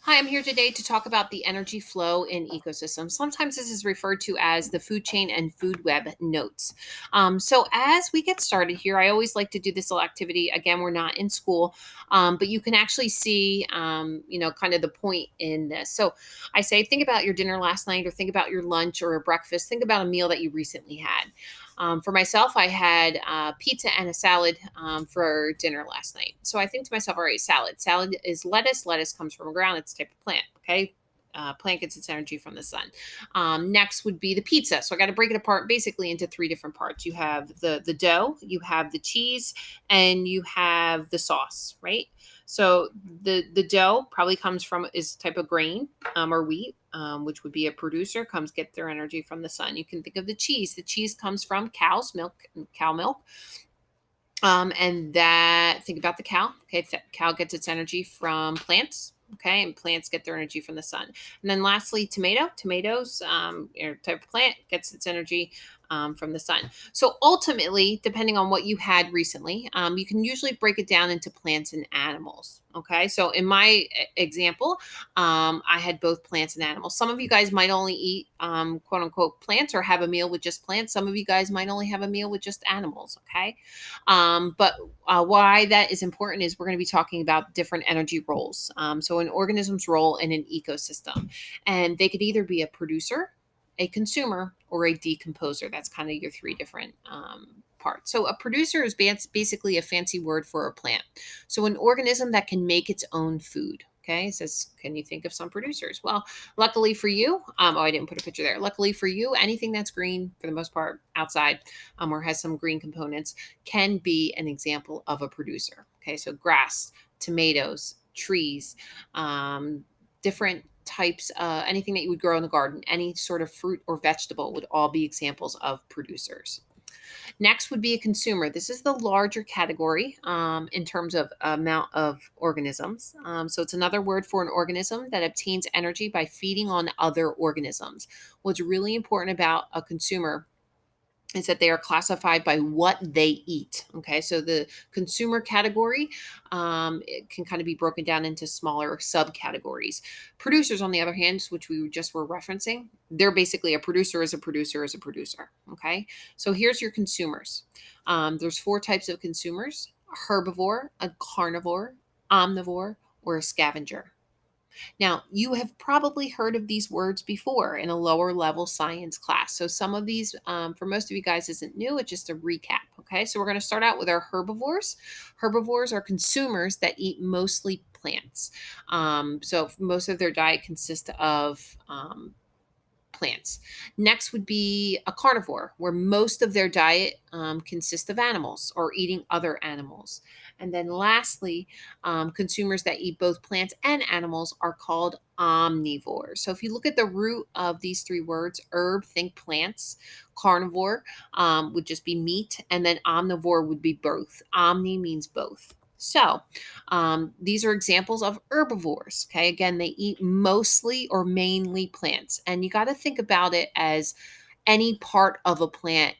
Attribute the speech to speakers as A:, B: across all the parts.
A: Hi, I'm here today to talk about the energy flow in ecosystems. Sometimes this is referred to as the food chain and food web notes. So, as we get started here, I always like to do this little activity. Again, we're not in school, but you can actually see, kind of the point in this. So, I say, think about your dinner last night, or think about your lunch or a breakfast. Think about a meal that you recently had. For myself, I had pizza and a salad for dinner last night. So I think to myself, all right, salad. Salad is lettuce. Lettuce comes from a ground. It's a type of plant. Okay. Plant gets its energy from the sun. Next would be the pizza. So I got to break it apart basically into three different parts. You have the dough, you have the cheese, and you have the sauce, right? So the dough probably comes from is type of grain or wheat, which would be a producer, comes get their energy from the sun. You can think of the cheese. The cheese comes from cow's milk, cow milk. And that think about the cow. Okay, cow gets its energy from plants. Okay, and plants get their energy from the sun. And then lastly, tomato. Tomatoes, type of plant, gets its energy from the sun. So ultimately, depending on what you had recently, you can usually break it down into plants and animals. Okay, so in my example, I had both plants and animals. Some of you guys might only eat quote unquote plants or have a meal with just plants. Some of you guys might only have a meal with just animals. Okay. But why that is important is we're going to be talking about different energy roles. So, an organism's role in an ecosystem, and they could either be a producer, a consumer, or a decomposer. That's kind of your three different parts. So, a producer is basically a fancy word for a plant. So, an organism that can make its own food. Okay, it says, can you think of some producers? Well, luckily for you, I didn't put a picture there. Luckily for you, anything that's green for the most part outside or has some green components can be an example of a producer. Okay, so grass, tomatoes, trees, different types, anything that you would grow in the garden, any sort of fruit or vegetable would all be examples of producers. Next would be a consumer. This is the larger category in terms of amount of organisms. So it's another word for an organism that obtains energy by feeding on other organisms. What's really important about a consumer is that they are classified by what they eat. Okay, so the consumer category it can kind of be broken down into smaller subcategories. Producers, on the other hand, which we just were referencing, they're basically a producer is a producer is a producer. Okay, so here's your consumers. There's four types of consumers: a herbivore, a carnivore, omnivore, or a scavenger. Now, you have probably heard of these words before in a lower level science class. So, some of these, for most of you guys, isn't new. It's just a recap. Okay. So, we're going to start out with our herbivores. Herbivores are consumers that eat mostly plants. So, most of their diet consists of plants. Next would be a carnivore, where most of their diet consists of animals or eating other animals. And then lastly, consumers that eat both plants and animals are called omnivores. So if you look at the root of these three words, herb, think plants, carnivore would just be meat, and then omnivore would be both. Omni means both. So, these are examples of herbivores. Okay, again, they eat mostly or mainly plants, and you got to think about it as any part of a plant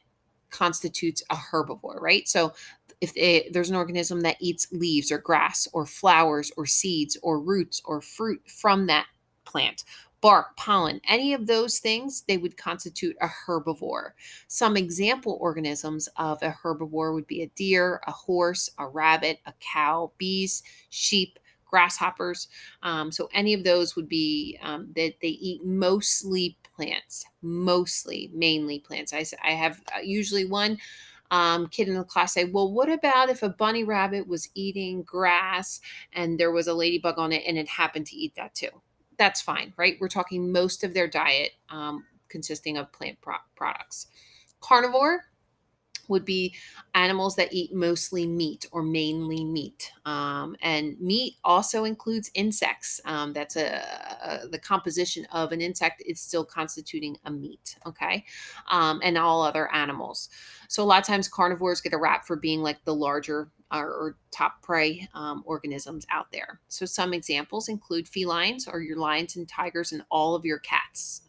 A: constitutes a herbivore, right? So, if there's an organism that eats leaves or grass or flowers or seeds or roots or fruit from that plant, bark, pollen, any of those things, they would constitute a herbivore. Some example organisms of a herbivore would be a deer, a horse, a rabbit, a cow, bees, sheep, grasshoppers. So any of those would be that they eat mostly plants, mostly, mainly plants. I have usually one kid in the class say, well, what about if a bunny rabbit was eating grass and there was a ladybug on it and it happened to eat that too? That's fine, right? We're talking most of their diet consisting of plant products. Carnivore would be animals that eat mostly meat or mainly meat. And meat also includes insects. That's the composition of an insect is still constituting a meat, okay? And all other animals. So a lot of times carnivores get a rap for being like the larger or top prey organisms out there. So some examples include felines or your lions and tigers and all of your cats.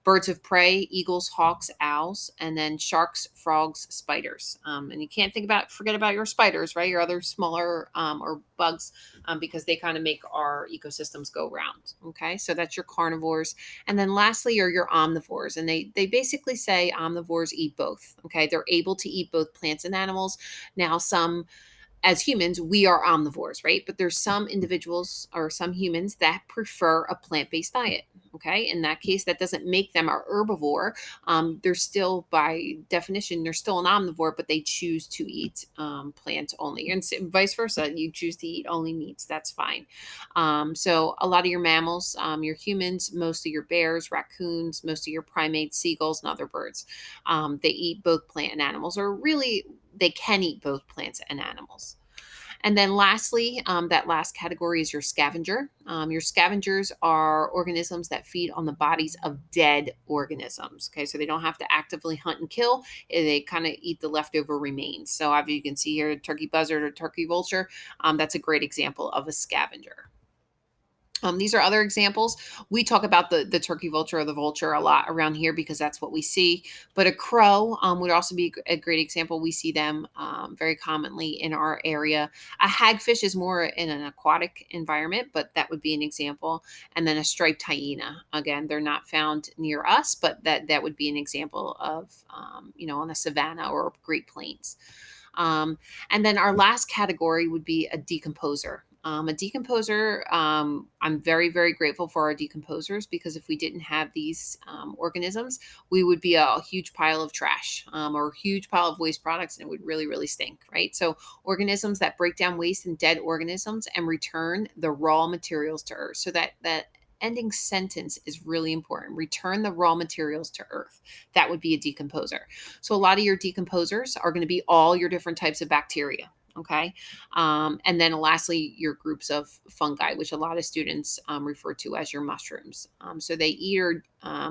A: Birds of prey, eagles, hawks, owls, and then sharks, frogs, spiders. And you can't forget about your spiders, right? Your other smaller or bugs, because they kind of make our ecosystems go round. Okay, so that's your carnivores. And then lastly are your omnivores. And they basically say omnivores eat both. Okay, they're able to eat both plants and animals. Now, some as humans, we are omnivores, right? But there's some individuals or some humans that prefer a plant-based diet. Okay, in that case, that doesn't make them a herbivore. They're still, by definition, they're still an omnivore, but they choose to eat plants only, and vice versa. You choose to eat only meats. That's fine. So a lot of your mammals, your humans, most of your bears, raccoons, most of your primates, seagulls, and other birds, they eat both plant and animals, or really, they can eat both plants and animals. And then lastly, that last category is your scavenger. Your scavengers are organisms that feed on the bodies of dead organisms. Okay, so they don't have to actively hunt and kill. They kind of eat the leftover remains. So obviously you can see here, turkey buzzard or turkey vulture. That's a great example of a scavenger. These are other examples. We talk about the turkey vulture or the vulture a lot around here because that's what we see. But a crow would also be a great example. We see them very commonly in our area. A hagfish is more in an aquatic environment, but that would be an example. And then a striped hyena. Again, they're not found near us, but that would be an example of, on the savanna or Great Plains. And then our last category would be a decomposer. A decomposer, I'm very, very grateful for our decomposers because if we didn't have these organisms, we would be a huge pile of trash or a huge pile of waste products and it would really, really stink, right? So, organisms that break down waste and dead organisms and return the raw materials to Earth. So, that ending sentence is really important. Return the raw materials to Earth. That would be a decomposer. So a lot of your decomposers are going to be all your different types of bacteria. Okay. And then lastly, your groups of fungi, which a lot of students refer to as your mushrooms. So they eat or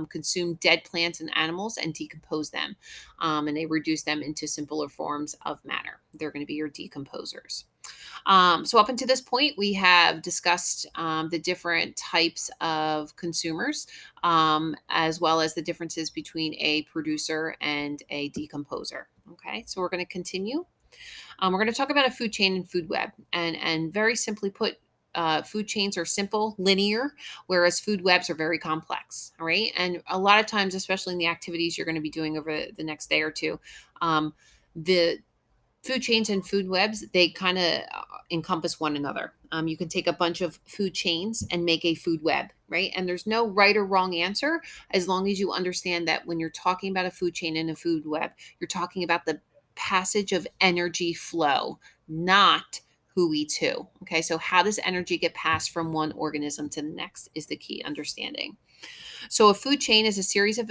A: consume dead plants and animals and decompose them. And they reduce them into simpler forms of matter. They're going to be your decomposers. So up until this point, we have discussed the different types of consumers, as well as the differences between a producer and a decomposer. Okay, so we're going to continue. We're going to talk about a food chain and food web, and very simply put, food chains are simple, linear, whereas food webs are very complex. All right, and a lot of times, especially in the activities you're going to be doing over the next day or two, the food chains and food webs, they kind of encompass one another. You can take a bunch of food chains and make a food web, right? And there's no right or wrong answer as long as you understand that when you're talking about a food chain and a food web, you're talking about the passage of energy flow, not who eats who. Okay, so how does energy get passed from one organism to the next is the key understanding. So a food chain is a series of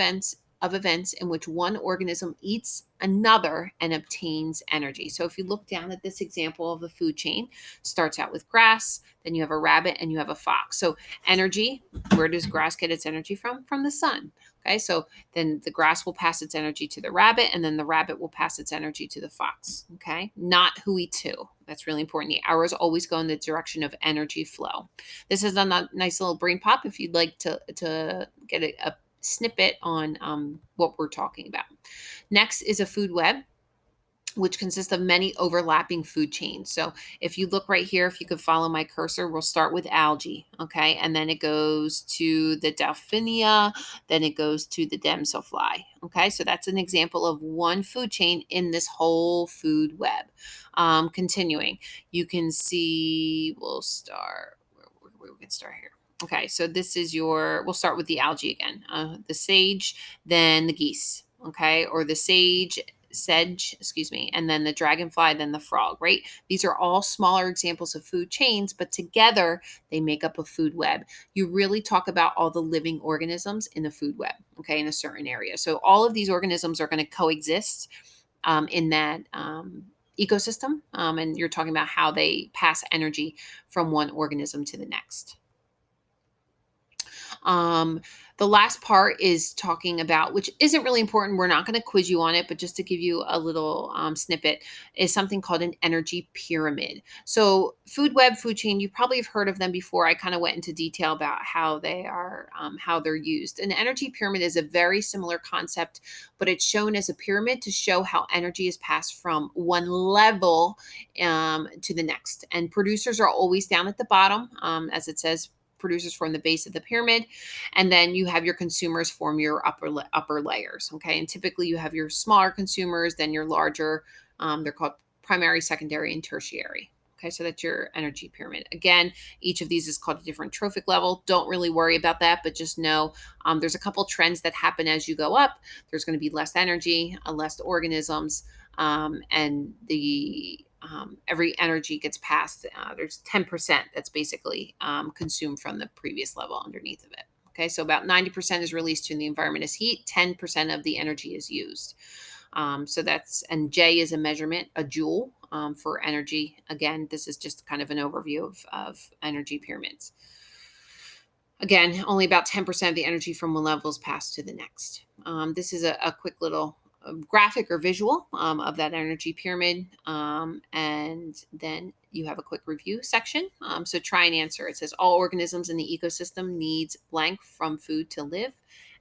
A: events in which one organism eats another and obtains energy. So if you look down at this example of the food chain, starts out with grass, then you have a rabbit and you have a fox. So energy, where does grass get its energy from? From the sun. Okay, so then the grass will pass its energy to the rabbit, and then the rabbit will pass its energy to the fox. Okay, not who eats who. That's really important. The arrows always go in the direction of energy flow. This is a nice little brain pop if you'd like to get a snippet on what we're talking about. Next is a food web, which consists of many overlapping food chains. So if you look right here, if you could follow my cursor, we'll start with algae, okay? And then it goes to the Delphinia, then it goes to the damselfly, okay? So that's an example of one food chain in this whole food web. Continuing, you can see, we'll start, where we can start here. Okay, so this is we'll start with the algae again. The sage, then the geese, okay? Or the sedge, excuse me, and then the dragonfly, then the frog, right? These are all smaller examples of food chains, but together they make up a food web. You really talk about all the living organisms in the food web, okay, in a certain area. So all of these organisms are going to coexist in that ecosystem, and you're talking about how they pass energy from one organism to the next. Um, the last part is talking about, which isn't really important. We're not going to quiz you on it, but just to give you a little snippet, is something called an energy pyramid. So, food web, food chain, you probably have heard of them before. I kind of went into detail about how they are, how they're used. An energy pyramid is a very similar concept, but it's shown as a pyramid to show how energy is passed from one level to the next. And producers are always down at the bottom, as it says. Producers form the base of the pyramid, and then you have your consumers form your upper layers. Okay, and typically you have your smaller consumers, then your larger. They're called primary, secondary, and tertiary. Okay, so that's your energy pyramid. Again, each of these is called a different trophic level. Don't really worry about that, but just know there's a couple trends that happen as you go up. There's going to be less energy, less organisms, and the every energy gets passed. There's 10% that's basically consumed from the previous level underneath of it. Okay, so about 90% is released to the environment as heat, 10% of the energy is used. So that's, and J is a measurement, a joule for energy. Again, this is just kind of an overview of energy pyramids. Again, only about 10% of the energy from one level is passed to the next. This is a quick little graphic or visual of that energy pyramid. And then you have a quick review section. So try and answer. It says all organisms in the ecosystem needs blank from food to live.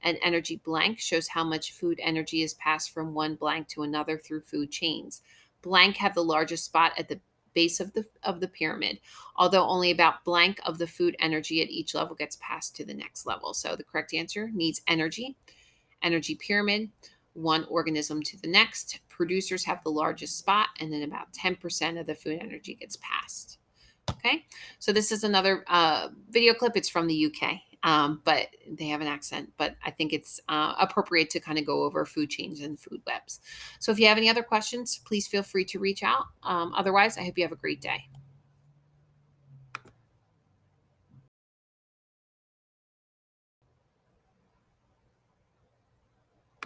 A: And energy blank shows how much food energy is passed from one blank to another through food chains. Blank have the largest spot at the base of the pyramid, although only about blank of the food energy at each level gets passed to the next level. So the correct answer needs energy. Energy pyramid, one organism to the next. Producers have the largest spot, and then about 10% of the food energy gets passed. Okay, so this is another video clip. It's from the UK, but they have an accent. But I think it's appropriate to kind of go over food chains and food webs. So if you have any other questions, please feel free to reach out. Otherwise, I hope you have a great day.